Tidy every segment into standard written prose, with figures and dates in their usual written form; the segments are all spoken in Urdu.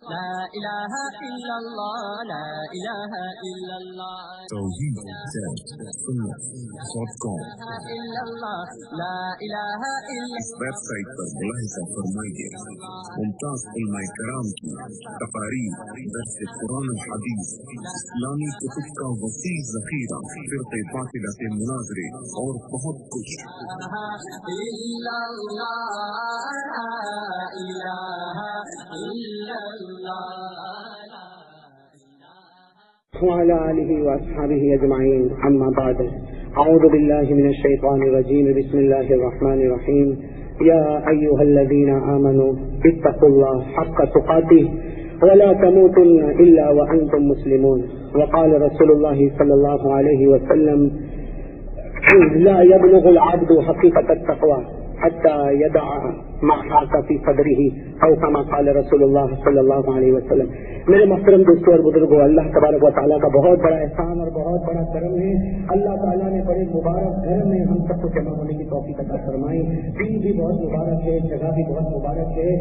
لا الہ الا اللہ لا الہ الا اللہ توحید سنت الا اللہ لا الہ الا اس ویب سائٹ پر ملاحظہ فرمائیے ممتاز علماء کرام کی تقاریر، درس قرآن و حدیث، اسلامی کتب کا وسیع ذخیرہ، فرقہ باطلہ کے مناظرے اور بہت کچھ۔ الا اللہ لا الہ الا اللہ وعلى آله وأصحابه أجمعين أما بعد أعوذ بالله من الشيطان الرجيم بسم الله الرحمن الرحيم يا أيها الذين آمنوا اتقوا الله حق تقاته ولا تموتن إلا وأنتم مسلمون وقال رسول الله صلى الله عليه وسلم لا يبلغ العبد حقيقة التقوى حتى يدع ما حاك في صدره او كما قال رسول اللہ صلی اللہ علیہ وسلم۔ میرے محترم دوستوں اور بزرگوں، اللہ تبارک و تعالیٰ کا بہت بڑا احسان اور بہت بڑا کرم ہے۔ اللہ تعالیٰ نے بڑے مبارک گھر میں ہم سب کو جمع ہونے کی توفیق عطا فرمائی۔ دن بھی بہت مبارک ہے، جگہ بھی بہت مبارک ہے،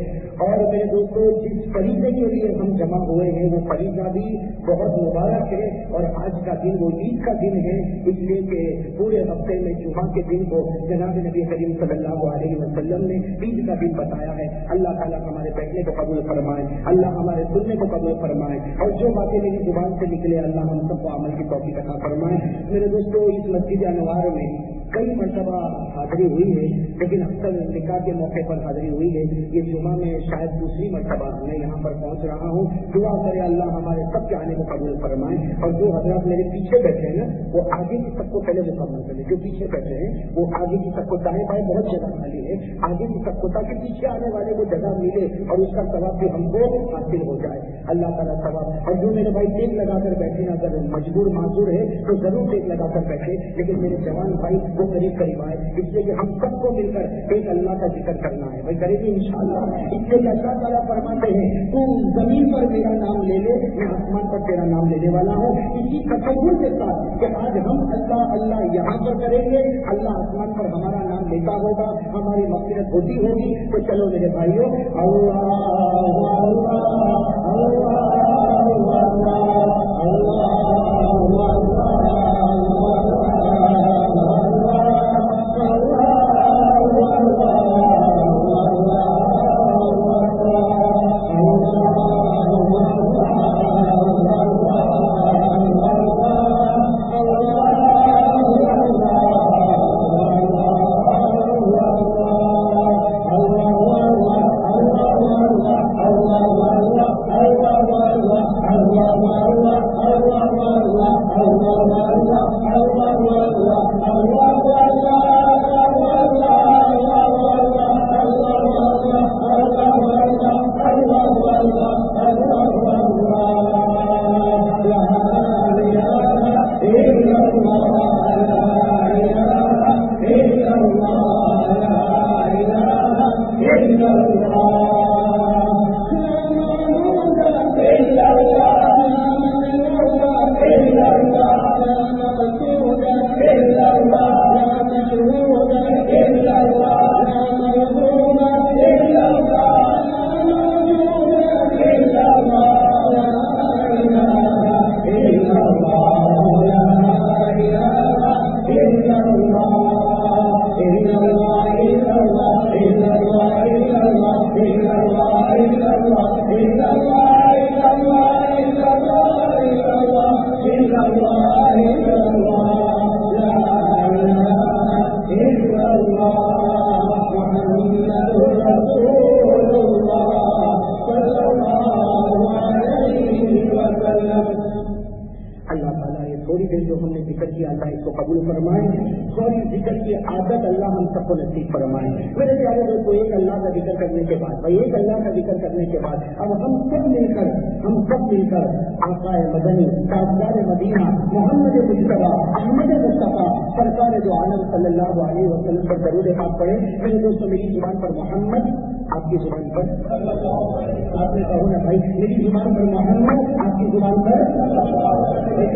اور میرے دوستوں جس فریضے کے لیے ہم جمع ہوئے ہیں وہ فریضہ بھی بہت مبارک ہے، اور آج کا دن وہ عید کا دن ہے، اس لیے کہ پورے ہفتے میں جمعہ کے دن کو جناب نبی کریم صلی اللہ علیہ وسلم نے عید کا دن بتایا ہے۔ اللہ تعالیٰ ہمارے بیٹھنے کو قبول فرمائے، اللہ ہمارے سننے کو قبول فرمائے، اور جو باتیں میری زبان سے نکلے اللہ ہم سب کو عمل کی توفیق عطا فرمائے۔ میرے دوستوں، اس مسجد انوار میں کئی مرتبہ حاضری ہوئی ہے، لیکن اکثر نکاح کے موقع پر حاضری ہوئی ہے۔ یہ جمعہ میں شاید دوسری مرتبہ میں یہاں پر پہنچ رہا ہوں۔ دعا کرے اللہ ہمارے سب کے آنے کو قبول فرمائے، اور جو حضرات میرے پیچھے بیٹھے ہیں نا وہ آگے کی سب کو پہلے مکمل کرے۔ جو پیچھے بیٹھے ہیں وہ آگے کی سب کو، دائیں بائیں بہت جگہ خالی ہے، آگے کی سب کو، تاکہ پیچھے آنے والے کو جگہ ملے اور اس کا ثواب بھی ہم کو حاصل ہو جائے۔ اللہ تعالیٰ ثواب۔ اور جو میرے بھائی ٹیک لگا کر بیٹھے نا، اگر مجبور معذور ہے تو ضرور ٹیک لگا کر بیٹھے، لیکن میرے جوان بھائی وہ قریب قریب آئے، اس لیے کہ ہم سب کو مل کر ایک اللہ کا ذکر کرنا ہے۔ بھائی کرے گی انشاءاللہ۔ اس لیے کہ اللہ تعالیٰ فرماتے ہیں تو زمین پر میرا نام لے لے، میں آسمان پر تیرا نام لینے والا ہوں۔ اسی تصور کے ساتھ کہ آج ہم اللہ اللہ یہاں پر کریں گے، اللہ آسمان پر ہمارا نام لیتا ہوگا، ہماری مغفرت ہوتی ہوگی۔ تو چلو میرے بھائیوں، اللہ آقائے مدنی تاجدار مدینہ محمد مصطفیٰ احمد مصطفیٰ سرکار دو عالم صلی اللہ علیہ وسلم پر درود پاک پڑھے۔ میرے دوستوں، میری زبان پر محمد آپ کی زبان پر آپ نے کہو نا بھائی میری زبان پر محمد، آپ کی زبان پر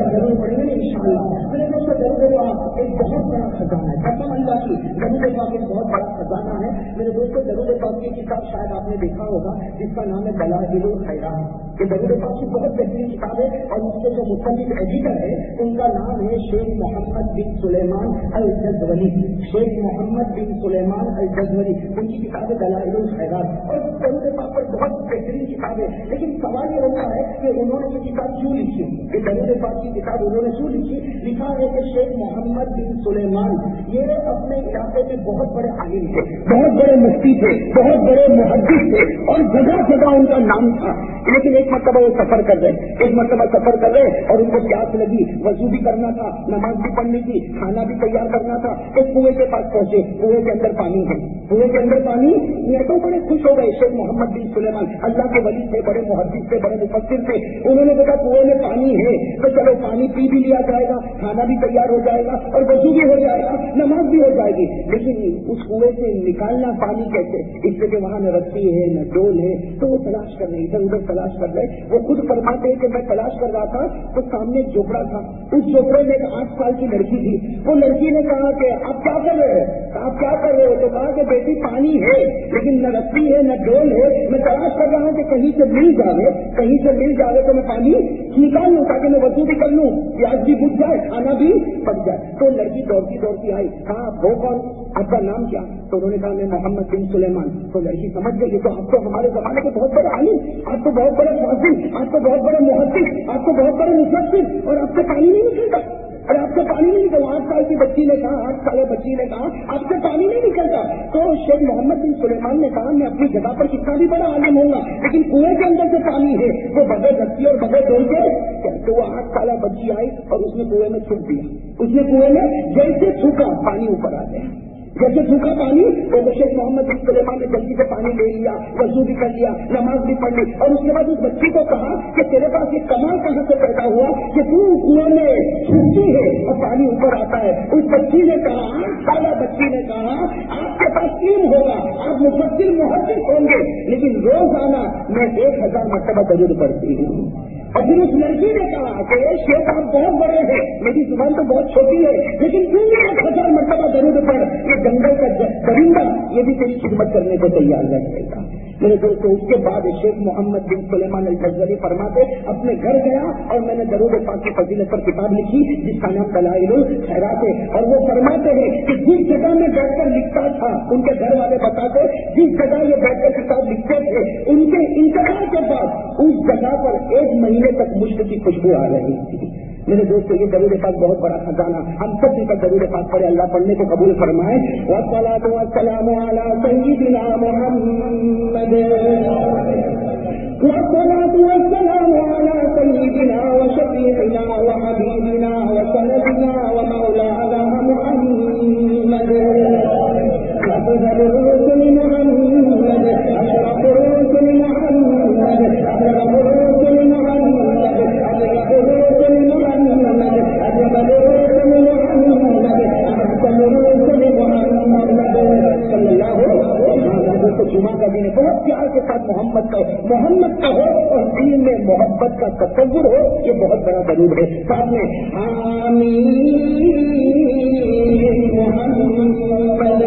ضرور پڑیں گے انشاءاللہ. میرے دوستوں درود پاک ایک بہت بڑا خزانہ ہے، قسم اللہ کی درود پاک ایک بہت بڑا خزانہ ہے. میرے دوستوں درود پاک کی کتاب شاید آپ نے دیکھا ہوگا جس کا نام ہے دلائل الخیرات. یہ درود پاک کی بہت بہترین کتاب ہے اور اس کے جو مصنف ایڈیٹر ہے ان کا نام ہے شیخ محمد بن سلیمان الجزولی. شیخ محمد بن سلیمان الجزولی، ان کی کتاب ہے دلائل الخیرات اور درود پاک پر بہت بہترین کتاب ہے. لیکن سوال یہ ہوتا ہے کہ انہوں نے یہ کتاب کیوں لکھی؟ یہ درود پاک کی کتاب انہوں نے کیوں لکھی؟ لکھا ہے کہ شیخ محمد بن سلیمان یہ اپنے علاقے میں بہت بڑے عالم تھے، بہت بڑے مفتی تھے، بہت بڑے محدث تھے اور جگہ جگہ ان کا نام تھا. لیکن ایک مرتبہ وہ سفر کر رہے، ایک مرتبہ سفر کر رہے اور ان کو پیاس لگی، وضو بھی کرنا تھا، نماز بھی پڑھنی تھی، کھانا بھی تیار کرنا تھا. ایک کنویں کے پاس پہنچے، کنویں کے اندر پانی ہے، کنویں کے اندر پانی. یہ تو بڑے خوش ہو گئے. شیخ محمد بن سلیمان اللہ کے ولی تھے، بڑے محدث تھے، بڑے مفسر تھے. انہوں نے کہا کنویں میں پانی ہے تو چلو پانی پی بھی لیا جائے گا، کھانا بھی تیار ہو جائے گا اور وضو بھی ہو جائے گا، نماز بھی ہو جائے گی. لیکن اس کنویں سے نکالنا پانی کیسے؟ اس لیے کہ وہاں نہ رسی ہے نہ ڈول ہے. تو وہ تلاش کر رہے، ادھر ادھر تلاش کر رہے. وہ خود فرماتے ہیں کہ میں تلاش کر رہا تھا تو سامنے ایک جھوپڑا تھا، اس جھوپڑے میں ایک 8 سال کی لڑکی تھی. وہ لڑکی نے کہا کہ آپ کیا کر رہے ہیں؟ آپ کیا کر رہے ہو؟ تو کہا کہ بیٹی پانی ہے لیکن نہ رسی ہے نہ ڈول ہے، میں تلاش کر رہا ہوں کہ کہیں سے مل جائے، کہیں سے مل جائے تو میں پانی نکال لوں تاکہ میں وضو بھی کر لوں، پیاس بھی بجھ جائے، کھانا بھی پک جائے. تو لڑکی دوڑتی دوڑتی آئی، کہا وہ کون؟ آپ کا نام کیا؟ تو انہوں نے کہا میں محمد بن سلیمان. تو لڑکی سمجھ گئی تو آپ تو ہمارے زمانے کے بہت بڑے عالم، آپ تو بہت بڑے فاضل، آپ تو بہت بڑے محدث، آپ تو بہت بڑے مفسر اور آپ سے پانی نہیں نکلتا. اور آپ سے پانی نہیں نکلتا. 8 سال کی بچی نے کہا، 8 سال بچی نے کہا آپ سے پانی نہیں نکلتا. تو شیخ محمد بن سلیمان نے کہا میں اپنی جگہ پر کتنا بھی بڑا عالم ہوں گا لیکن کنویں کے اندر جو پانی ہے وہ بغیر رسی اور بغیر ڈول کے. تو وہ 8 سالہ بچی آئی اور اس نے کنویں میں چھوڑ دیا. اس نے کنویں میں جیسے چھوکا پانی اوپر آ گیا، جیسے سوکھا پانی. تو شیخ محمد بن سلیمان نے جلدی سے پانی لے لیا، وضو بھی کر لیا، نماز بھی پڑھ لی اور اس کے بعد اس بچی کو کہا کہ تیرے پاس یہ کمال کہاں سے پیدا ہوا کہ تو کنویں میں چھوٹتی ہے اور پانی اوپر آتا ہے. اس بچی نے کہا، 8 سالہ بچی نے کہا آپ کے پاس علم ہوگا، آپ مفسر محدث ہوں گے لیکن روزانہ میں 1000 مرتبہ درود پڑھتی ہوں. اور پھر اس لڑکی نے کہا کہ شیخ آپ بہت بڑے ہیں، میری زبان تو بہت چھوٹی ہے لیکن کیوں 1000 مرتبہ درود پڑھ. یہ جنگل کا درندہ یہ بھی تیری خدمت کرنے کو تیار رہے گا. میرے دوستوں اس کے بعد شیخ محمد بن سلیمان الجزولی فرماتے اپنے گھر گیا اور میں نے درود پاک کی فضیلت پر کتاب لکھی جس کا نام دلائل الخیرات ہے. اور وہ فرماتے ہیں کہ جس جگہ میں بیٹھ کر لکھتا تھا، ان کے گھر والے بتاتے جس جگہ یہ بیٹھ کر کتاب لکھتے تھے ان کے انتقال کے بعد اس جگہ پر 1 مہینے تک مشک کی خوشبو آ رہی تھی. میرے دوستوں یہ درود پاک بہت بڑا خزانہ. ہم سب مل کر درود پاک پڑھے، اللہ پڑھنے کو قبول فرمائے. والصلاۃ والسلام علی سیدنا محمد، والصلاۃ والسلام علی سیدنا وشفیعنا وحبیبنا وسندنا ومولانا محمد، افضل الرسل محمد، اشرف الرسل محمد، اشرف الرسل محمد، اشرف الرسل جمعہ کا دن بہت پیار کے ساتھ محمد کا ہو اور دین میں محبت کا تصور ہو، یہ بہت بڑا درود ہے. ساتھ میں آمین محمد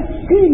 80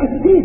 80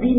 3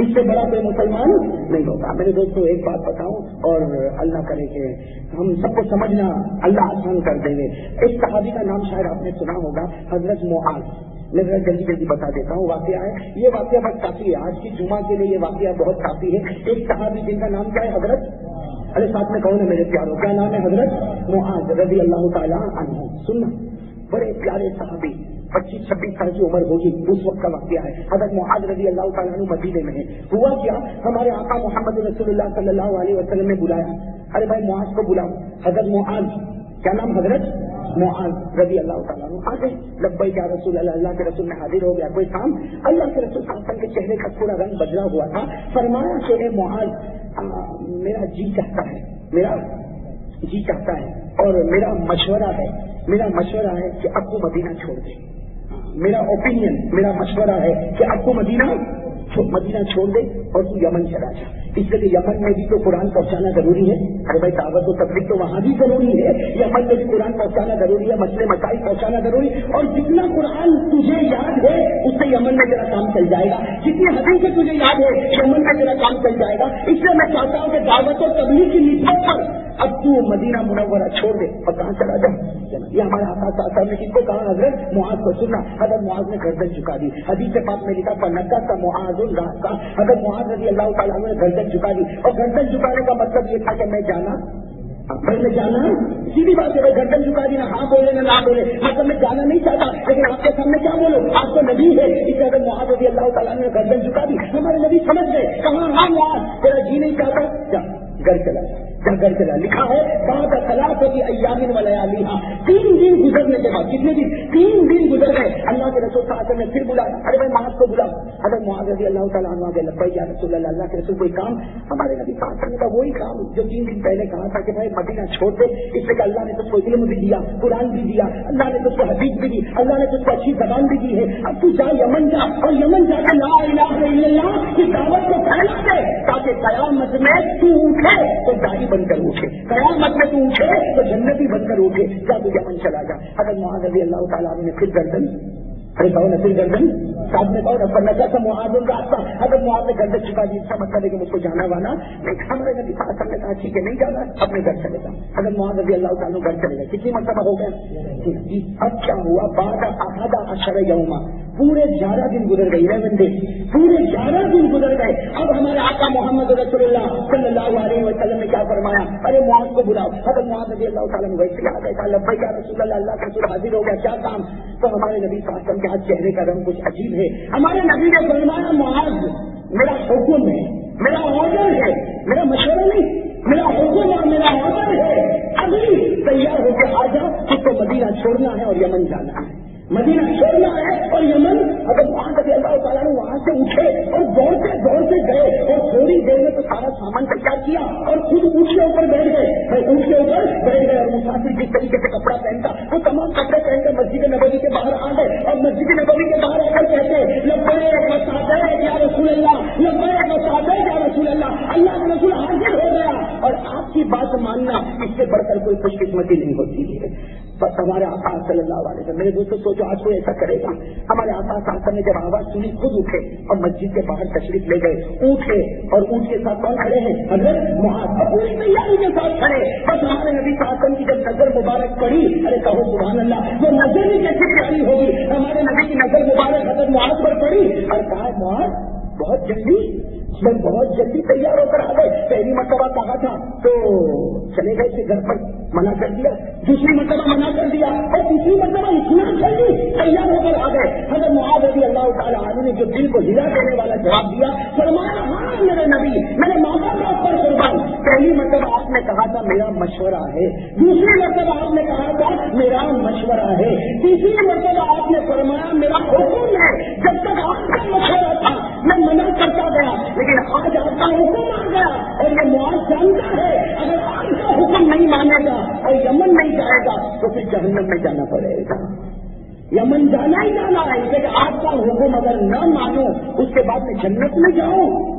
اس سے بڑا کوئی مسلمان نہیں ہوگا. میرے دوستوں ایک بات بتاؤں اور اللہ کرے کہ ہم سب کو سمجھنا اللہ آسان کر دیں گے. ایک صحابی کا نام شاید آپ نے سنا ہوگا, حضرت معاذ. میں ذرا جلدی بتا دیتا ہوں واقعہ ہے. یہ واقعہ بہت کافی ہے آج کی جمعہ کے لیے, یہ واقعہ بہت کافی ہے. ایک صحابی جن کا نام کیا ہے, حضرت, ارے ساتھ میں کون ہے میرے پیاروں, کیا نام ہے, حضرت معاذ رضی اللہ تعالیٰ عنہ. سننا, بڑے پیارے صحابی, 25-26 سال کی عمر ہوگی اس وقت کا واقعہ ہے. حضرت معاذ رضی اللہ تعالیٰ عنہ مدینے میں ہے. ہوا کیا, ہمارے آقا محمد رسول اللہ صلی اللہ علیہ وسلم نے بلایا, ارے بھائی معاذ کو بلاؤ. حضرت معاذ, کیا نام, حضرت معاذ رضی اللہ تعالیٰ عنہ آ گئے. لبیک یا رسول اللہ, اللہ کے رسول میں حاضر ہو گیا. کوئی کام, اللہ کے رسول صلی اللہ علیہ وسلم کے چہرے کا پورا رنگ بدلا ہوا تھا. فرمایا کہ اے معاذ, میرا جی چاہتا ہے, میرا جی چاہتا ہے اور میرا مشورہ ہے کہ اب تو مدینہ چھوڑ دے. میرا اوپینین, میرا مشورہ ہے کہ اب تو مدینہ چھوڑ دے اور تو یمن چلا جا. اس لیے یمن میں بھی تو قرآن پہنچانا ضروری ہے. ارے بھائی دعوت و تبلیغ تو وہاں بھی ضروری ہے, یمن میں بھی قرآن پہنچانا ضروری ہے, مسئلے مسائل پہنچانا ضروری. اور جتنا قرآن تجھے یاد ہے اس سے یمن میں تیرا کام چل جائے گا. جتنی حدیثیں تجھے یاد ہے یمن میں تیرا کام چل جائے گا. اس لیے میں چاہتا ہوں کہ دعوت و تبلیغ کی نسبت پر اب تو مدینہ منورہ چھوڑ دے اور کہاں چلا جا. یہ ہمارے آقا صاحب نے کس کو کہا, حضرت معاذ کو. سننا, حضرت معاذ نے گردن جھکا دی. حدیث پاک میں لکھا فنکا کا معاذ الراس کا, حضرت معاذ رضی اللہ تعالیٰ عنہ نے گردن جھکا دی. اور گردن جھکانے کا مطلب یہ تھا کہ میں جانا, سیدھی بات ہے, گردن جھکا دی, نہ ہاں بولے نہ بولے, مطلب میں جانا نہیں چاہتا, لیکن آپ کے سامنے کیا بولو, آپ تو نبی ہے. اس لیے حضرت معاذ رضی اللہ تعالیٰ عنہ نے گردن جھکا دی. ہمارے نبی سمجھ گئے, کہاں ہاں معاذ, تیرا جی نہیں چاہتا, جا گھر چلا. لکھا ہے بعد طلاق کی ایام ولیالیہا, 3 دن گزرنے کے بعد, کتنے دن, 3 دن گزر گئے. اللہ کے رسول صلی اللہ علیہ وسلم نے پھر بلایا, ارے بھائی معاذ کو بلاؤ. حضرت معاذ رضی اللہ تعالیٰ عنہ کے لبیک یا رسول اللہ, اللہ کے رسول کوئی کام. ہمارے نبی صلی اللہ علیہ وسلم کا وہی کام جو 3 دن پہلے کہا تھا کہ بھائی مدینہ چھوڑ دے. اس لیے کہ اللہ نے تجھ کو علم بھی دیا, قرآن بھی دیا, اللہ نے تجھ کو حدیث بھی دی, اللہ نے تجھ کو اچھی زبان بھی دی ہے. اب تو جا یمن جا, اور یمن جا کے لا الہ الا اللہ کی دعوت کو پھیلا دے, تاکہ قیامت میں تو اٹھے تو داعی بن کر اٹھے, قیامت میں تو اٹھے تو جنتی بن کر اٹھے. کیا تو یمن چلا جا. حضرت معاذ رضی اللہ تعالیٰ عنہ نے پھر گردن, ارے کہو نہ پھر گردن, ساتھ میں کہو نہ نظر کا معاذ کا راستہ. حضرت معاذ نے گردن چکا دی. اس کا مطلب ہے کہ مجھ کو جانا وانا. ہمارے نبی صلی اللہ علیہ وسلم نے کہا ٹھیک ہے نہیں جانا, اپنے گھر چلے گا. حضرت معاذ رضی اللہ تعالیٰ گھر چلے گئے. کتنی مرتبہ ہو گیا. اب کیا ہوا, 12 یوما, پورے 11 دن گزر گئے, 11 ڈیز, پورے 11 دن گزر گئے. اب ہمارے آقا محمد رسول اللہ صلی اللہ علیہ وسلم نے کیا فرمایا, ارے معاذ کو بلاؤ. حضرت معاذ رضی اللہ تعالیٰ نے ویسے آ گئے, کہا لبیک یا رسول اللہ, اللہ کا رسول حاضر ہو گیا, کیا کام. تو ہمارے نبی صلی اللہ علیہ وسلم کے ہاتھ چہرے کا رنگ کچھ عجیب ہے. ہمارے نبی نے فرمایا معاذ میرا حکم ہے, میرا آرڈر ہے, میرا مشورہ نہیں, میرا حکم اور میرا آرڈر ہے. ابھی تیار ہو کے آ جاؤ, اس کو مدینہ چھوڑنا ہے اور یمن جانا ہے, مدینہ چھوڑنا ہے اور یمن. اگر وہاں رضی اللہ تعالیٰ نے وہاں سے اٹھے اور دوڑتے گئے, اور تھوڑی دیر میں تو سارا سامان تیار کیا اور خود اونٹ کے اوپر بیٹھ گئے. اونٹ کے اوپر بیٹھ گئے اور مسافر جس طریقے سے کپڑا پہنتا وہ تمام کپڑے پہن کر مسجد نبوی کے باہر آ گئے, اور مسجد نبوی کے باہر آ کر کہتے لبیک وسعدیک یا رسول اللہ, لبیک وسعدیک یا رسول اللہ, اللہ کے رسول حاضر ہو گیا. اور آپ کی بات ماننا اس سے بڑھ کر کوئی خوش قسمتی نہیں ہوتی ہے. بس ہمارے آقا صلی اللہ علیہ وسلم, میرے دوستوں سوچو آج کوئی ایسا کرے گا. ہمارے آقا صلی اللہ علیہ وسلم نے جب آواز سنی خود اٹھے اور مسجد کے باہر تشریف لے گئے. اونٹے اور اونٹ کے ساتھ کون کھڑے ہیں, حضرت معاذ پوری تیاری کے ساتھ کھڑے. بس ہمارے نبی صلی اللہ علیہ وسلم کی جب نظر مبارک پڑی, ارے کہو سبحان اللہ, وہ نظر بھی کیسی پیاری ہوگی. ہمارے نبی کی نظر مبارک حضرت معاذ پر پڑی اور کہا معاذ بہت جلدی تیار ہو کر آ گئے. پہلی مرتبہ کہا تھا تو چلے گئے تھے گھر پر, منع کر دیا. دوسری مرتبہ منع کر دیا, اور تیسری مرتبہ اتنا جلدی تیار ہو کر آ گئے. حضرت معاذ رضی اللہ تعالیٰ عنہ نے جو دل کو ہلا دینے والا جواب دیا, فرمایا ہاں میرے نبی, میرے ماں باپ پر قربان. پہلی مرتبہ آپ نے کہا تھا میرا مشورہ ہے, دوسری مرتبہ آپ نے کہا تھا میرا مشورہ ہے, تیسری مرتبہ آپ نے فرمایا میرا حکم ہے. جب تک آپ کا مشورہ تھا میں منع کرتا گیا, لیکن آج آپ کا حکم آ گیا. اور یہ معاذ جانتا ہے اگر آپ کا حکم نہیں مانے گا اور یمن نہیں جائے گا تو پھر جہنم میں جانا پڑے گا. یمن جانا ہی جانا ہے. کہ آپ کا حکم اگر نہ مانو اس کے بعد میں جنت میں جاؤں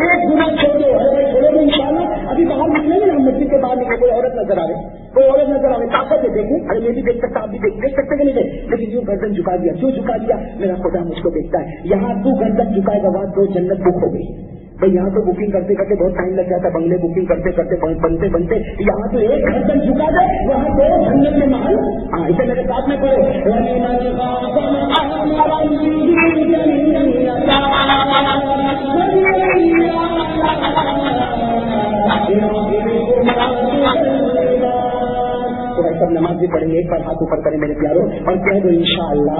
ایک گنا چھوڑو، چھوڑو گے انشاءاللہ. ابھی باہر نکلیں گے نا، ہم مسجد کے باہر نکلے، کوئی عورت نظر آ رہے، کوئی عورت نظر آ رہے، طاقت ہے دیکھیں، ارے میں بھی دیکھ سکتا، آپ بھی دیکھ سکتے کہ نہیں دیکھ، لیکن یوں گردن جھکا دیا. کیوں جھکا دیا؟ میرا خدا مجھ کو دیکھتا ہے. یہاں تو گردن جھکائے گا بعد تو جنت بک ہو گئی. بھائی یہاں تو بکنگ کرتے کرتے بہت ٹائم لگ جاتا، بنگلے بکنگ کرتے کرتے بنتے بنتے یہاں تو ایک گردن جھکا دے، وہاں دو جنت کے محل. ہاں اسے میرے ساتھ میں پڑھو. تو سب نماز بھی پڑھیں گے، ایک بار ہاتھ اوپر کریں میرے پیاروں اور کہہ دو انشاءاللہ.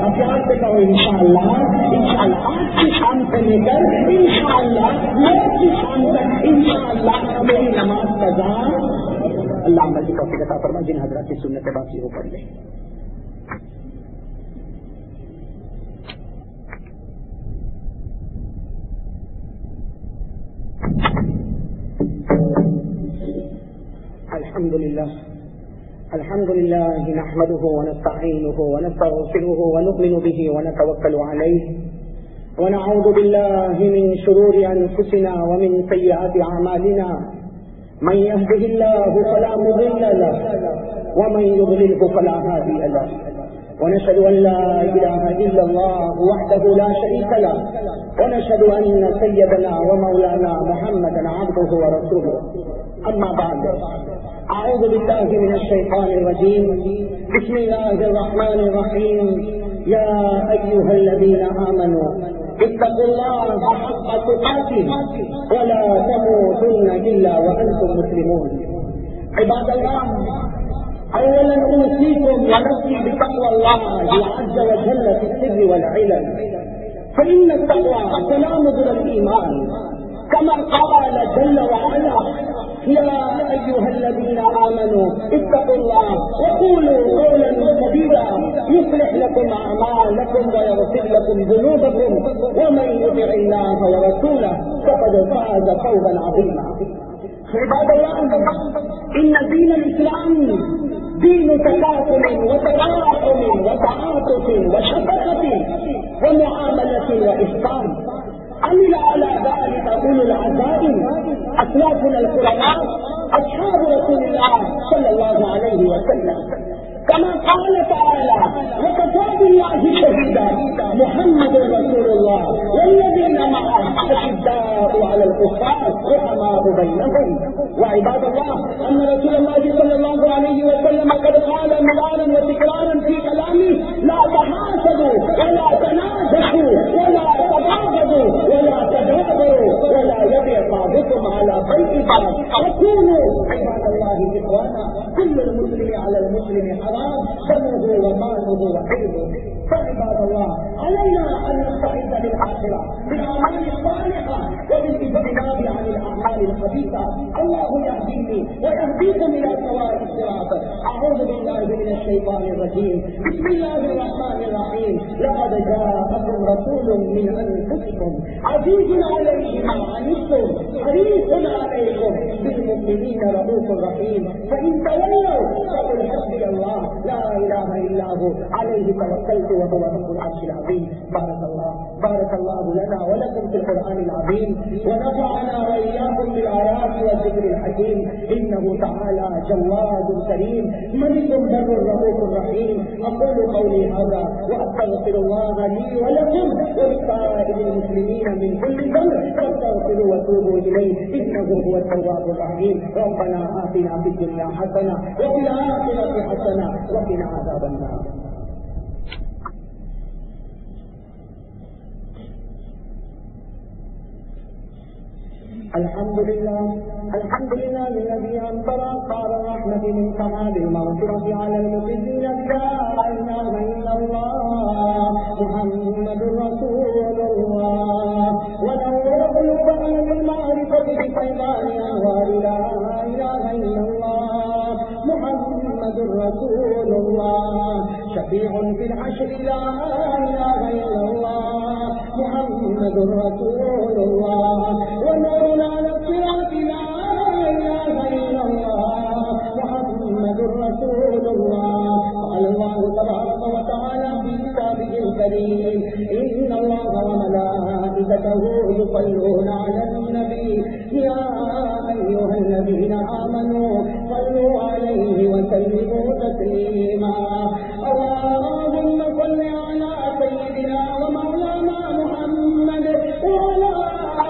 اب پیار سے کہو انشاءاللہ. انشاءاللہ آج کی شام سے لے کر انشاءاللہ موت کی شام تک انشاءاللہ میری نماز قضا. اللہ عمل کی توفیق عطا فرما. جن حضرات کی سنت باقی وہ پڑھ لیں. الحمد لله نحمده ونستعينه ونستغفره ونؤمن به ونتوكل عليه ونعوذ بالله من شرور أنفسنا ومن سيئات أعمالنا. من يهده الله فلا مضل له ومن يضلله فلا هادي له. ونشهد أن لا إله إلا الله وحده لا شريك له ونشهد أن سيدنا ومولانا محمدا عبده ورسوله. أما بعد، أعوذ بالله من الشيطان الرجيم. بسم الله الرحمن الرحيم. يا أيها الذين آمنوا اتقوا الله حق تقاته ولا تموتن إلا وأنتم مسلمون. عباد الله، أولا أوصيكم ونفسي بتقوى الله عز وجل في السر والعلن، فإن التقوى تلامذ الإيمان، كما قال جل وعلا: يا أيها الذين آمنوا اتقوا الله وقولوا قولا سديدا يصلح لكم أعمالكم ويغفر لكم ذنوبكم ومن يطع الله ورسوله فقد فاز فوزا عظيما. عباد الله، إن دين الإسلام دين تكافل وتراحم وتعاطف وشفقة ومعاملة وإحسان. عمل على ذلك أولو العزائم أسلافنا الكرماء أصحاب رسول الله صلى الله عليه وسلم، كما قال تعالى: وكفى بالله شهيدا محمد رسول الله والذين معه أشداء على الكفار رحماء بينهم. وعباد الله، أن رسول الله صلى الله عليه وسلم قد قال مرارا وتكرارا في كلامه: لا تحاسدوا ولا تناجشوا ولا تباغضوا ولا تدابروا ولا يبيع بعضكم على بيع بعض وكونوا عباد الله إخوانا. كل المسلم على المسلم حرام دمه وماله وعرضه. فعباد الله، علينا أن نستعد للآخرة بالأعمال الصالحة وبالاجتناب عن الأعمال الخبيثة. الله يهديني ويهديكم إلى سواء الصراط. أعوذ بالله من الشيطان الرجيم. بسم الله الرحمن الرحيم. لقد جاءكم رسول من أنفسكم عزيز عليه ما عنتم حريص عليكم بالمؤمنين رؤوف رحيم. فإن تولوا فقل حسبي الله لا إله إلا هو عليه توكلت وهو رب العرش العظيم. بارك الله لنا ولكم في القرآن العظيم، ونفعنا وإياكم بالآيات والذكر الحكيم. إنه تعالى جواد كريم ملك بر رؤوف رحيم. أقول قولي هذا وأستغفر الله لي ولكم ولسائر المسلمين من كل ذنب فاستغفروا وتوبوا إليه إنه هو التواب الرحيم. ربنا آتنا في الدنيا حسنة وفي الآخرة حسنة وقنا عذاب النار. الحمد لله الذي أنزل أسرار الرحمة من كمال المغفرة على المسلمين بلا إله إلا الله محمد رسول الله. ونور قلوب أهل المعرفة بفيضان أنوار لا إله إلا الله محمد رسول الله. شفيع في الحشر لا إله إلا الله محمد رسول الله. ونور على الصراط لا إله إلا الله محمد رسول الله. قال الله تبارك وتعالى في كتابه الكريم: إن الله وملائكته يصلون على النبي يا أيها الذين آمنوا صلوا عليه وسلموا تسليما اللهم صل على سيدنا ومولانا محمد وعلى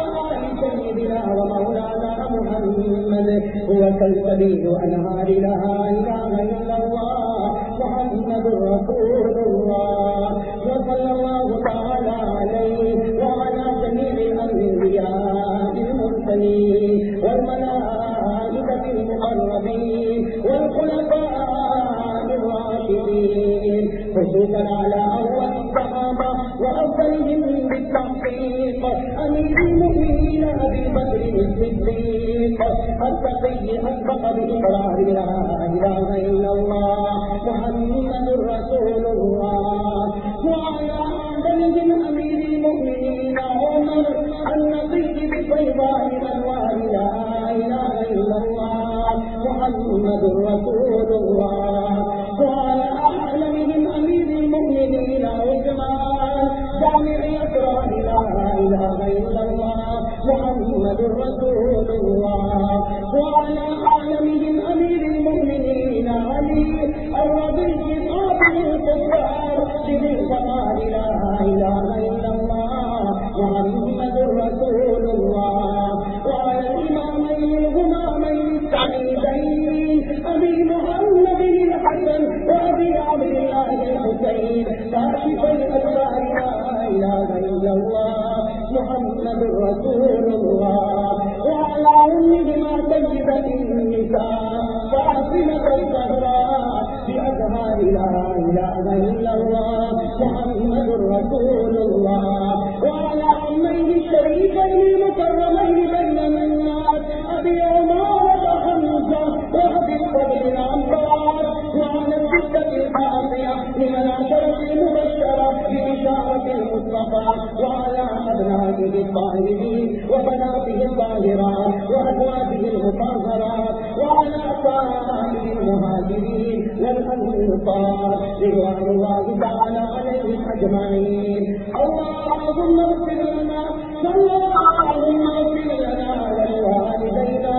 آل سيدنا ومولانا محمد هو كالسبيل أنهار لا إله إلا الله محمد رسول الله وصلى الله تعالى عليه وعلى جميع الأنبياء المرسلين والملائكة المقربين والخلفاء الراشدين خصوصا على أول الصحابة وأفضلهم بالتحقيق أمير المؤمنين أبي بكر الصديق التقي أسبق بإقرار لا إله إلا الله محمد رسول الله وعلى آله أمير المؤمنين عمر النقي بطيبان الأنوار لا إله إلا الله محمد رسول الله وعلى أعلمهم أمير المؤمنين عثمان جامع أسرار لا إله إلا الله محمد رسول الله وعلى أعلمهم أمير المؤمنين علي الرضي قاطع الكفار بذي الفقار لا إله إلا الله محمد رسول الله وعلى الإمامين الغمامين السعيدين أبي محمد الحسن وأبي عبد الله الحسين كاشف الأسرار لا إله إلا الله محمد رسول الله وعلى أمهما سيدة النساء فاطمة الزهراء بأزهار لا إله إلا الله محمد رسول الله وعلى عميه الشريفين المكرمين بين الناس أبي عمر وحمزة وأبي الفضل العباس وعلى الستة الباقية لمن عشرة المبشرة بإشارة المصطفى وعلى أبنائه الطاهرين وبناته الطاهرات وأزواجه المطهرات وعلى سائر المهاجرين والأنصار رضوان الله تعالى عليهم أجمعين اللهم اغفر لنا اللهم اغفر لنا ولوالدينا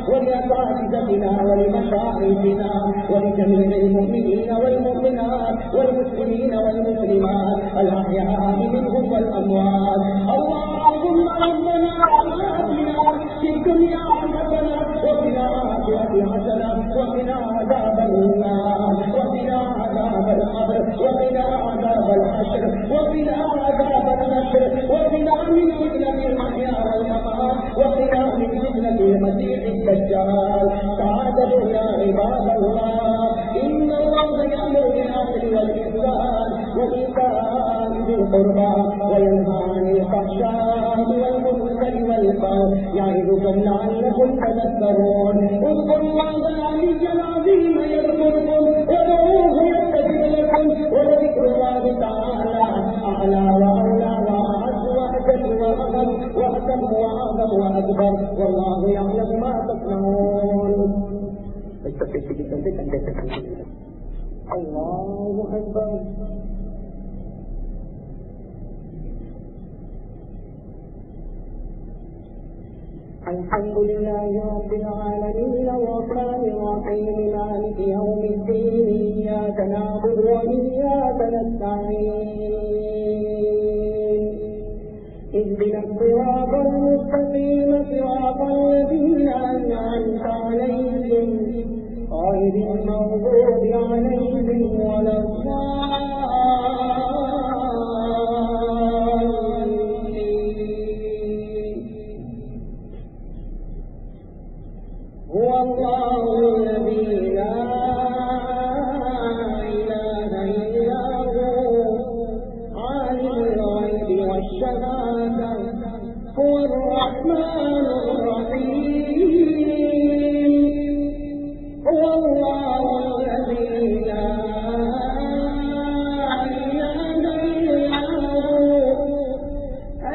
ولأساتذتنا ولمشايخنا ولجميع المؤمنين والمؤمنات والمسلمين والمسلمات الأحياء منهم والأموات اللهم ربنا آتنا في الدنيا حسنة وفي الآخرة حسنة وقنا عذاب النار وقنا عذاب القبر وقنا عذاب الحشر وقنا عذاب النشر وقنا من فتنة المحيا والممات وقنا من فتنة المسيح الدجال تعالوا يا عباد الله إن الله يأمر بالعدل والإحسان وإيتاء ذي القربى وينهى عن الفحشاء والمنكر والبغي يعظكم لعلكم تذكرون اذكروا الله العلي العظيم يذكركم ودعوه يستجب لكم ولذكر الله تعالى أعلى وأولى وأعز وأجل وأغم وأتم وأعظم وأكبر والله يعلم ما تصنعون. الله أكبر. الحمد لله رب العالمين الرحمن الرحيم مالك يوم الدين إياك نعبد وإياك نستعين اهدنا الصراط المستقيم صراط الذين أنعمت عليهم غير المغضوب عليهم ولا الضالين. هو الله الذي لا إله إلا هو عالم الغيب والشهادة هو الرحمن الرحيم. هو الله الذي لا إله إلا هو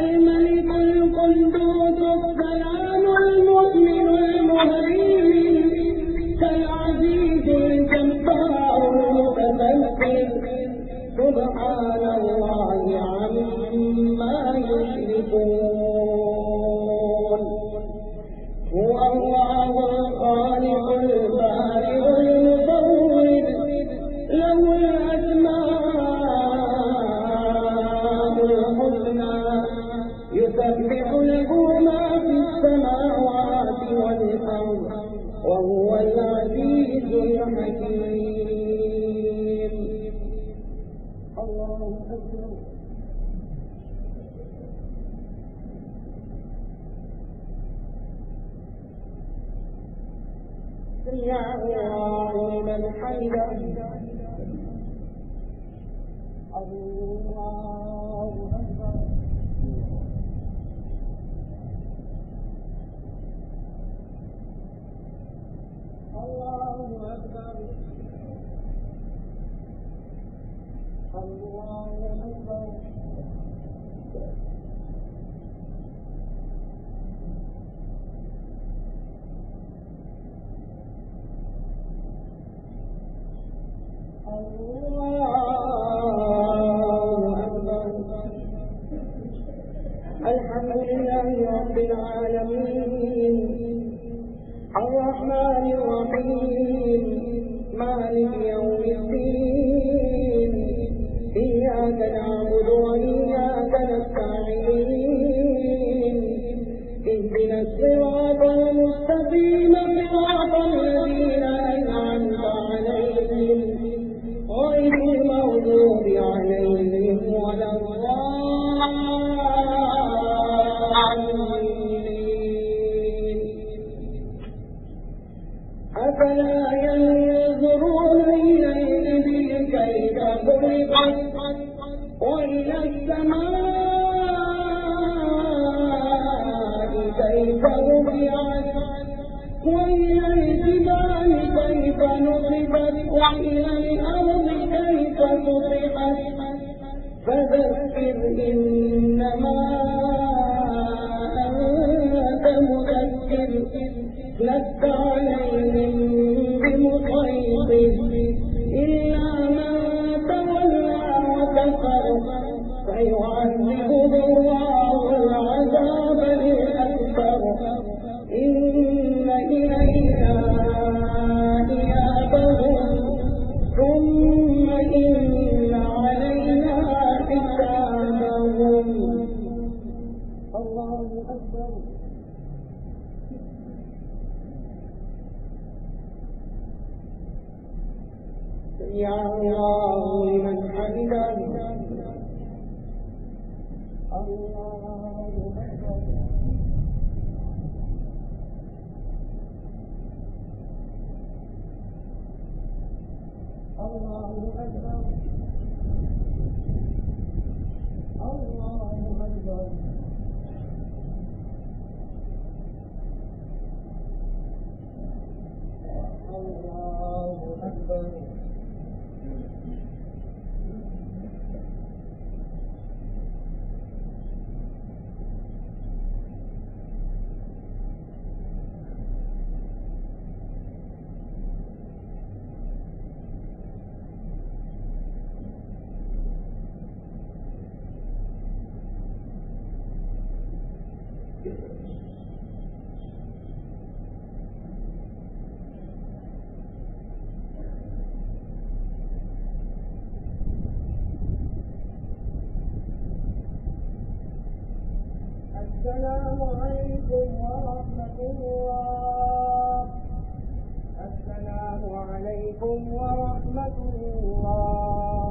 الملك القدوس السلام المؤمن المهيمن كالعزيز الجبار المتكبر سبحان الله عما يشركون. يسبح له ما في السماوات والأرض وهو العزيز الحكيم. الله أكبر. سمع الله لمن حمده. الله أكبر. الله أكبر. الله أكبر. الحمد لله رب العالمين الرحمن الرحيم مالك يوم الدين إياك نعبد وإياك نستعين اهدنا الصراط المستقيم صراط الذين أنعمت عليهم غير المغضوب عليهم ولا الضالين. أفلا ينظرون إلى الإبل كيف خلقت وإلى السماء كيف رفعت وإلى الجبال كيف نصبت وإلى الأرض كيف سطحت فذكر إنما أنت مذكر لست عليهم بمسيطر إلا من تولى وكفر فيعذبه الله العذاب الأكبر إن إلينا إيابهم ثم إن علينا حسابهم. الله أكبر. سمع الله لمن حمده. الله أكبر. الله أكبر. الله أكبر. الله أكبر. السلام عليكم ورحمة الله. السلام عليكم ورحمة الله.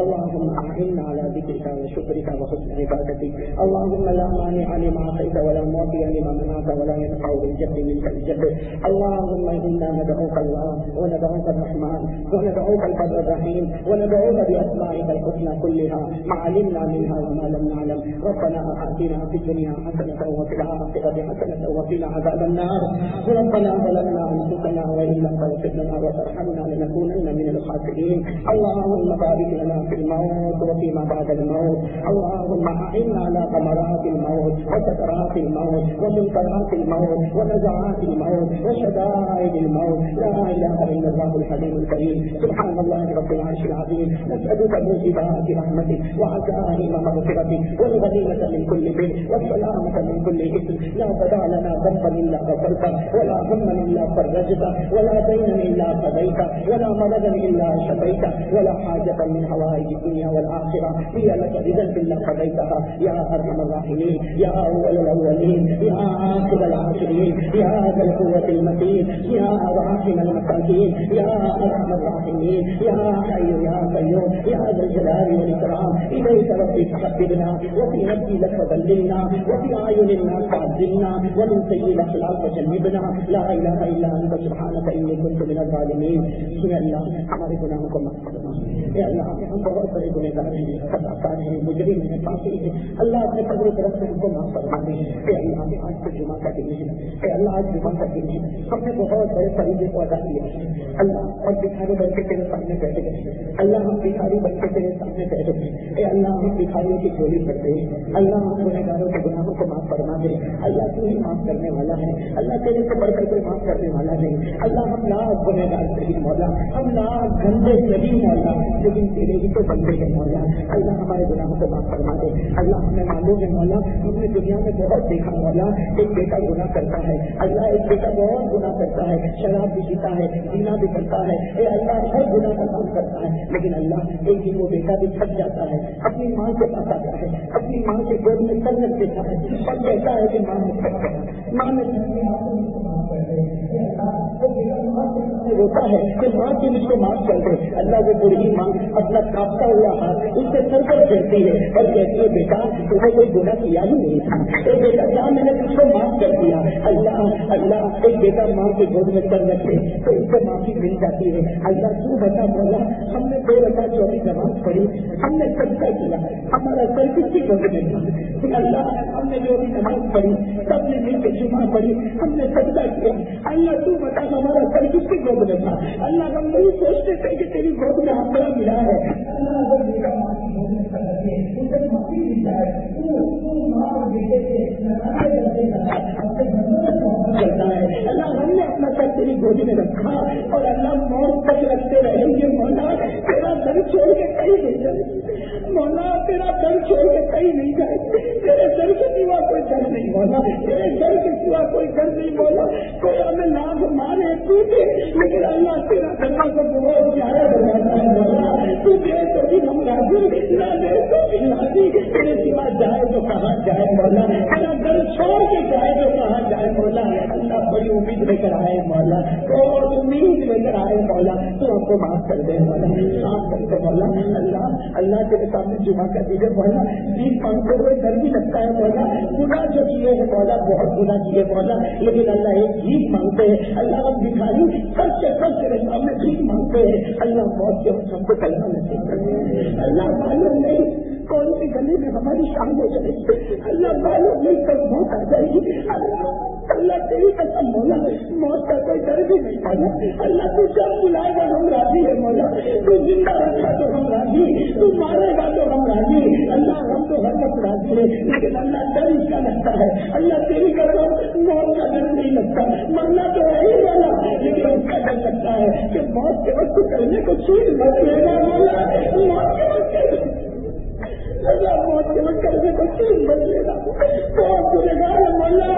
اللهم أعنا على ذكرك وشكرك وحسن عبادتك. اللهم لا مانع لما أعطيت ولا معطي لما منعت ولا ينفع بالجد منك الجد. اللهم إنا ندعوك الله وندعوك الرحمن وندعوك البر الرحيم وندعوك بأسمائك الحسنى كلها ما علمنا منها وما لم نعلم. ربنا آتنا في الدنيا حسنة وفي الآخرة حسنة وقنا عذاب النار. ربنا ظلمنا أنفسنا وإن لم تغفر لنا وترحمنا لنكونن من الخاسرين. اللهم بارك لنا في الموت وفيما بعد الموت. اللهم أعنا على ثمرات الموت وسكرات الموت ومنكرات الموت ونزعات الموت وشدائد الموت. لا إله إلا الله الحليم الكريم. سبحان الله رب العرش العظيم. نسألك موجبات رحمتك وعزائم مغفرتك والغنيمة من كل بر والسلامة من كل إثم. لا تدع لنا ذنبا إلا غفرته ولا هما إلا فرجته ولا دينا إلا قضيته ولا مرضا إلا شفيته ولا حاجة من حوائج الدنيا والآخرة هي لك بذنب إلا قضيتها يا أرحم الراحمين يا أول الأولين يا آخر العاشرين يا ذا القوة المتين يا راحم المساكين يا أرحم الراحمين يا حي يا قيوم يا ذا الجلال والإكرام. إليك ربي فحببنا وفي نفسي لك فذللنا وفي أعين الناس فعزلنا ومن سيء الأخلاق فجنبنا. لا إله إلا أنت سبحانك إني كنت من الظالمين. يا الله ہمارے گناہوں کو معاف کرنا. اے اللہ ہم بہت بڑے گنہگار ہیں خطاکار ہیں مجرم ہیں فاسق ہیں. اللہ اپنے فضل و کرم سے ہم کو معاف فرما دے. اے اللہ آج تو جمعہ کا دن ہے. اے اللہ آج جمعہ کا دن ہے. ہم نے بہت بڑے فریضے کو ادا کیا ہے. اللہ اور بھکاری بن کے تیرے سامنے بیٹھے گئے. اللہ ہم بھکاری بن کے تیرے سامنے بیٹھے گئے. اے اللہ ہم بھکاریوں کی چوری کرتے ہیں. اللہ ہم گنہگاروں کے گناہوں کو معاف فرما دے. اللہ تو ہی معاف کرنے والا ہے. اللہ تیرے سے بڑھ کر کوئی معاف کرنے والا نہیں. اللہ ہم لاکھ گنہگار نہیں مولا. ہم لاکھ گندے نہیں مولا لیکن تیرے ہی تو بندے ہیں مولا. اللہ ہمارے گناہوں کو معاف فرما دے. اللہ ہمیں معلوم ہے مولا ہم نے دنیا میں بہت دیکھا مولا ایک بیٹا گناہ کرتا ہے. اللہ ایک بیٹا بہت گناہ کرتا ہے. شراب بھی پیتا ہے زنا بھی کرتا ہے. اے اللہ ہر گناہ کا کام کرتا ہے لیکن اللہ ایک دن وہ بیٹا بھی تھک جاتا ہے. اپنی ماں کے پاس آتا ہے. اپنی ماں کے گود میں سر رکھ دیتا ہے اور کہتا ہے کہ ماں نے ماں نے ہوتا ہے کہ ماں کے مجھ کو معاف کر دے. اللہ وہ بڑی ماں اپنا کاپتا ہوا ہاتھ اس سے سر پر پھیرتی ہے اور کہتی ہے بیٹا تمہیں کوئی گناہ کیا ہی نہیں تھا. اے بیٹا کیا میں نے تجھ کو معاف کر دیا. اللہ اللہ ایک بیٹا ماں کے گود میں سر رکھے تو اس سے معافی مل جاتی ہے. اللہ تو بتا بولا ہم نے 2 رکعت 24 نماز پڑھی. ہم نے سجدہ کیا ہمارا سر کس کی گود میں تھا. اللہ ہم نے جو بھی نماز پڑھی سب نے مل کے جمعہ پڑھی ہم نے سجدہ کیا. اللہ تو بتا ہمارا سر کس کی گود میں تھا. اللہ ہم نہیں سوچتے تھے کہ تیری گود میں ہمارا ملا ہے. اللہ ہم نے اپنا سر تیری گود میں رکھا اور اللہ موت تک رکھتے رہیں گے. مولا تیرا در چھوڑ کے کہیں نہیں جائے. مولا تیرا در چھوڑ کے کہیں نہیں جائے. تیرے در کے سوا کوئی در نہیں مولا. تیرے در کے سوا کوئی در نہیں مولا. کوئی ہمیں لاکھ مارے ٹوٹے لیکن اللہ تیرا دروازہ بہت پیارا دروازہ ہے مولا. تو دے تو بھی ہم راضی نہ دے تو بھی راضی. تیرے سوا جائے تو کہاں جائے مولا. تیرا در چھوڑ کے جائے تو کہاں جائے مولا. اللہ بڑی امید لے کر آئے مولا. اور امید لے کر آئے مولا. تو ہم کو معاف کر دے مولا. معاف کر دے مولا. اللہ تیرے سامنے جمعہ کر دیجیے مولا. دین مانگتے ہوئے ڈر بھی لگتا ہے مولا. گناہ جو کیے ہیں مولا بہت گناہ کیے مولا لیکن اللہ ایک چیز مانگتے ہیں. اللہ ہم بھکاری سب سے تیرے سامنے چیز مانگتے ہیں. اللہ موت کے وقت ہم کو کلمہ نصیب کر دے. اللہ معلوم نہیں کون سی گلی میں ہماری شام ہو جائے گی. اللہ معلوم نہیں کب موت آ جائے گی. اللہ تیری قسم مولا موت کا کوئی ڈر بھی نہیں پایا. اللہ تو جب بلائے گا ہم راضی ہے مولا. تو زندہ رکھا تو ہم راضی. تو مارے گا تو ہم راضی. اللہ ہم تو ہر وقت راضی ہے لیکن اللہ ڈر اس کا لگتا ہے. اللہ تیری قسم موت کا ڈر نہیں لگتا. مرنا تو ہے ہی والا لیکن اس کا ڈر لگتا ہے کہ موت کے وقت کرنے کو چیز مت لینا مولا. موت کے وقت اللہ موت کے وقت کرنے کو چیز مت لینا. بہت گنہگار ہے مولا.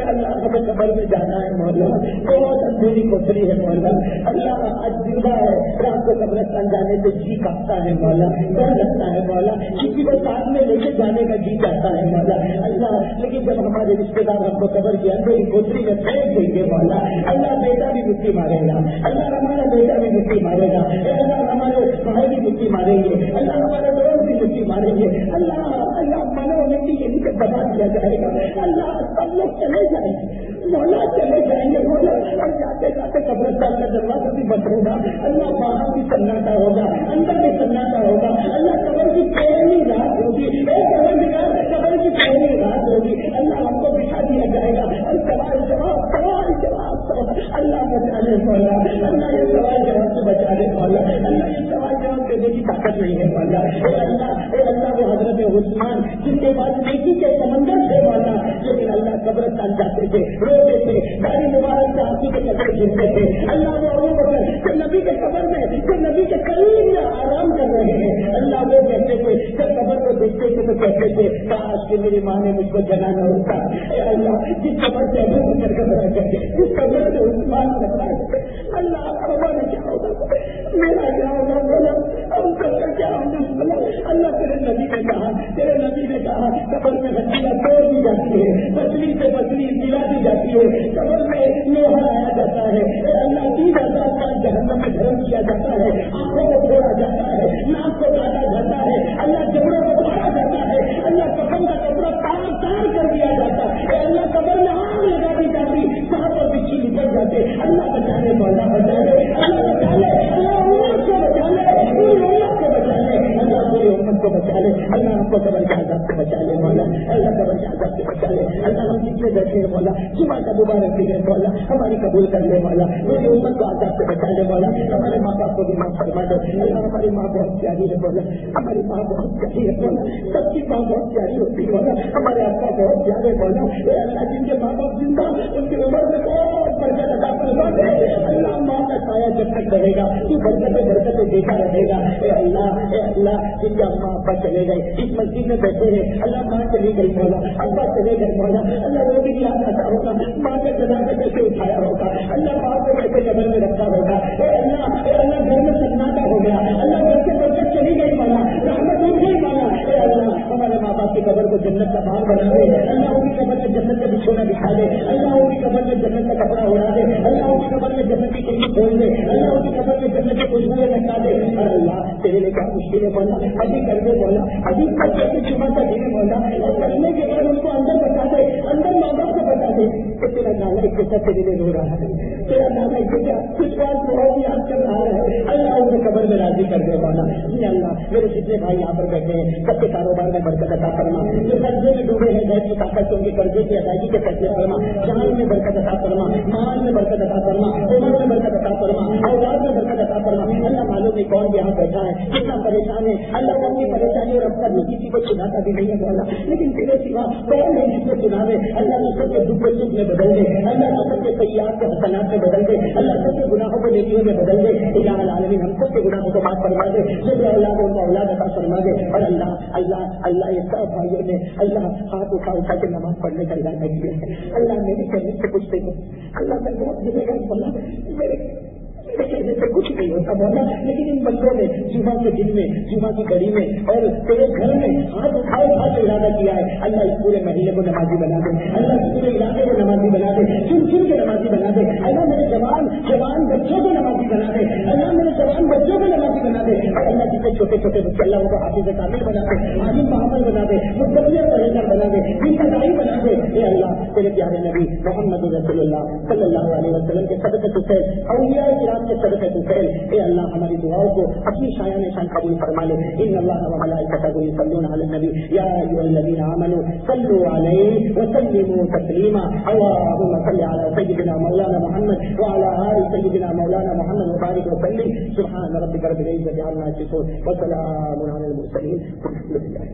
اللہ ہمیں قبر میں جانا ہے مولا. بہت اندھیری کوٹری ہے مولا. اللہ آج زندہ ہے رات کو قبرستان جانے سے جی کاٹتا ہے مولا. ڈر لگتا ہے مولا. کسی کو ساتھ میں لے کے جانے کا جی چاہتا ہے مولا. اللہ لیکن جب ہمارے رشتے دار ہم کو قبر کی اندھیری کوٹری میں پھینک دیں گے مولا. اللہ بیٹا بھی مٹی مارے گا. اللہ ہمارا بیٹا بھی مٹی مارے گا. اللہ ہمارے بھائی بھی مٹی ماریں گے, اللہ ہمارے روز بھی مٹی ماریں گے. اللہ اللہ منو مٹی کے نیچے دبا دیا جائے گا. اللہ سب لوگ چلے جائیں گے, مولا چلے جائیں گے مولا, اور جاتے جاتے قبرستان کا دروازہ بھی بند ہوگا. اللہ باہر بھی سناٹا ہوگا, اندر بھی سناٹا ہوگا. اللہ قبر کی پہلی رات ہوگی, قبر کی پہلی رات ہوگی. اللہ ہم کو بٹھا دیا جائے گا اور سوال جواب اللہ بچا لے مولا. اللہ یہ سوال جواب سے بچا لے مولا. اللہ یہ سوال جواب دینے کی طاقت نہیں ہے مولا. اللہ وہ حضرت عثمان جن کے بعد نیکی کے سمندر تھے مولا, لیکن اللہ قبرستان جاتے تھے, روتے تھے, داڑھی مبارک سے ہاتھی کے قبر گرتے تھے. اللہ وہ ابو بکر جو نبی کے قبر میں جو نبی کے قریب میں آرام کر رہے ہیں, اللہ وہ کہتے تھے جب قبر کو دیکھتے تھے تو کہتے تھے کاش کہ میری ماں نے مجھ کو جگانا ہوتا. اے اللہ جس قبر سے ابو بکر قبر کرتے, جس قبر سے عثمان قبر کرتے, اللہ ہمارا کیا ہوگا, میرا کیا ہوگا بولا, ہم سب کا کیا ہوگا بولا. اللہ تیرے نبی نے کہا قبر میں ہڈیاں توڑ دی جاتی ہے, پسلی سے پسلی ملا دی جاتی ہے, قبر میں لوہا لایا جاتا ہے. اللہ 30,000 سال جہنم میں دھرم کیا جاتا ہے, آنکھوں کو پھوڑا جاتا ہے, ناک کو کاٹا جاتا ہے, اللہ جبڑوں کو پھاڑا جاتا ہے, اللہ کفن کا کپڑا تار کر دیا جاتا ہے. اللہ قبر میں آگ لگا دی جاتی, سانپ اور بچھی نکل جاتے. اللہ بچا لے مولا, بچا لے, اللہ بچا لے, اللہ امت کو بچا لے, امت کو بچا لے, اللہ پوری امت کو بچا لے. اللہ ہم کو قبر کے عذاب سے بچا لے مولا, اللہ قبر کے عذاب سے بچا لے. اللہ ہم جتنے بیٹھے ہیں مولا, صبح کا مبارک بھی ہے مولا, ہماری قبول کر لے مولا, پوری امت کو عذاب سے بچا لے مولا. ہمارے ماں باپ کو بھی معاف فرما دے. اللہ ہماری ماں بہت پیاری ہے مولا, ہماری ماں بہت پیاری ہے مولا, سب کی ماں بہت پیاری ہوتی ہے مولا. ہمارے ابا بہت پیارے مولا. اللہ جن کے ماں باپ زندہ ان کی عمر میں بہت برکت عطا فرما دے. اللہ ماں کا سایہ جب تک رہے گا تو برکتیں دیتا رہے گا. اے اللہ جن کے اماں ابا چلے گئے, اس مسجد میں بیٹھے ہیں, اللہ ماں چلی گئی مولا, ابا چلے گئے مولا, اللہ وہ بھی یاد آتا ہوگا ماں کے جنازہ کیسے اٹھایا ہوگا, اللہ ماں کو کیسے قبر میں رکھا ہوگا. اے اللہ گھر میں سناٹا ہو گیا, اللہ گھر سے برکت چلی گئی مولا, رحمت اٹھ گئی مولا. اے اللہ ہمارے ماں باپ کی قبر کو جنت کا باغ بنا دے. اللہ ان کی قبر میں جنت کا بچھونا دکھا دے. اللہ ان کی قبر میں جنت کا کپڑا اڑا دے. اللہ ان کی قبر میں جنت کی کشتی کھول دے. اللہ ان کی قبر میں جنت کی خوشبوئیں لگا دے. اور اللہ تیرے لیے کیا مشکلیں مولا, ابھی کر دے مولا, ابھی بچے کی جمعہ کا دن مولا, اور کرنے کے بعد ان کو اندر بتا دے, اندر ماں باپ کو بتا دے کہ تیرا نالا ایک جیسا تیرے لیے رو رہا ہے, تیرا نالا ایک جیسا کچھ بات بہت یاد کر رہا ہے. اللہ ان کو قبر میں راضی کر دے مولا. یہ اللہ میرے جتنے بھائی یہاں پر بیٹھے ہیں سب کے کاروبار میں برکت عطا فرما, جو قرضے میں ڈوبے ہیں گھر کی طاقت ان کے قرضے کی ادائیگی کے فیصلے فرما, جان میں برکت عطا فرما, مال میں برکت عطا فرما, عمر میں برکت عطا فرما, اولاد میں برکت عطا فرما. اللہ معلوم نہیں کون یہاں بیٹھا ہے کتنا پریشان ہے, اللہ اپنی پریشانی اور اپنا کسی کو سناتا بھی نہیں ہے مولا, لیکن تیرے سوا کون ہے جس کو سنا دے. اللہ نے سب کے دکھ کو سکھ میں بدل دے, اللہ نے سب کے سیاحت کو حسنات میں بدل دے, اللہ سب کے گناہوں کو نیکیوں میں بدل دے. الہ العالمین ہم سب کے گناہوں کو معاف فرما دے, جو اولاد ان کو اولاد عطا فرما دے. اور اللہ یہ سب بھائیوں نے اللہ ہاتھ اٹھا کے نماز پڑھنے کا ارادہ کیا ہے. اللہ میری کہنے سے کچھ نہیں, اللہ میں بہت ملے گا مولا, میرے کہنے سے کچھ نہیں ہوتا مولا, لیکن ان بندوں نے جمعہ کے دن میں, جمعہ کی گھڑی میں اور تیرے گھر میں ہاتھ اٹھائے ارادہ کیا ہے. اللہ اس پورے محلے کو نمازی بنا دے, اللہ اس پورے علاقے کو نمازی بنا دے, چن کے نمازی بنا دے. اللہ میرے جوان بچوں کو نمازی بنا دے, اللہ میرے جوان بچوں کو نمازی بنا دے. اور اللہ جتنے چھوٹے چھوٹے بچے اللہ کو حافظ کامل بنا دے, عالم محمد بنا دے, مستقبل پرہیزگار بنا دے, دین کا داعی بنا دے. اے اللہ تیرے پیارے نبی محمد رسول اللہ صلی اللہ علیہ وسلم کے صدقے سے اولیاء کرام کے صدقے سے اے اللہ ہماری دعاؤں کو اپنی شایان شان قبول فرما لے. ان اللہ وملائکتہ یصلون علی النبی یا ایھا الذین آمنوا صلوا علیہ وسلموا تسلیما. اللهم صل علی سیدنا مولانا محمد وعلى آل سیدنا مولانا محمد وبارک وسلم. سبحان ربک رب العزة عما یصفون وسلام علی المرسلین والحمد للہ.